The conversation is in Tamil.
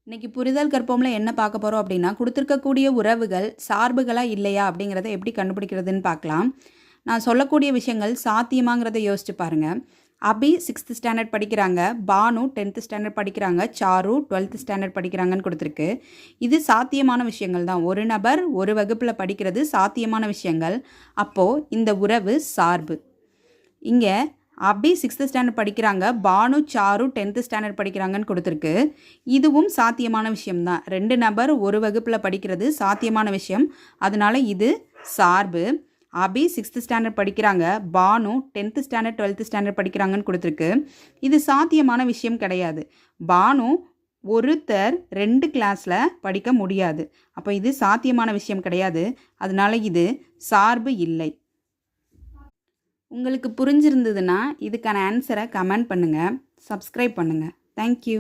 இன்னைக்கு புரிதல் கற்போம்ல என்ன பார்க்க போகிறோம் அப்படின்னா கொடுத்துருக்கக்கூடிய உறவுகள் சார்புகளாக இல்லையா அப்படிங்கிறத எப்படி கண்டுபிடிக்கிறதுன்னு பார்க்கலாம். நான் சொல்லக்கூடிய விஷயங்கள் சாத்தியமாங்கிறத யோசிச்சு பாருங்கள். அபி 6th ஸ்டாண்டர்ட் படிக்கிறாங்க, பானு 10th ஸ்டாண்டர்ட் படிக்கிறாங்க, சாரு 12th ஸ்டாண்டர்ட் படிக்கிறாங்கன்னு கொடுத்துருக்கு. இது சாத்தியமான விஷயங்கள் தான். ஒரு நபர் ஒரு வகுப்பில் படிக்கிறது சாத்தியமான விஷயங்கள். அப்போது இந்த உறவு சார்பு. இங்கே அபி 6th ஸ்டாண்டர்ட் படிக்கிறாங்க, பானு சாரு 10th ஸ்டாண்டர்ட் படிக்கிறாங்கன்னு கொடுத்துருக்கு. இதுவும் சாத்தியமான விஷயம்தான். 2 நபர் ஒரு வகுப்பில் படிக்கிறது சாத்தியமான விஷயம். அதனால இது சார்பு. அபி 6th ஸ்டாண்டர்ட் படிக்கிறாங்க, Banu 10th standard 12th standard படிக்கிறாங்கன்னு கொடுத்துருக்கு. இது சாத்தியமான விஷயம் கிடையாது. பானு ஒருத்தர் 2 கிளாஸில் படிக்க முடியாது. அப்போ இது சாத்தியமான விஷயம் கிடையாது. அதனால இது சார்பு இல்லை. உங்களுக்கு புரிஞ்சிருந்ததுன்னா இதுக்கான ஆன்சரை கமெண்ட் பண்ணுங்கள், சப்ஸ்கிரைப் பண்ணுங்கள். தேங்க்யூ.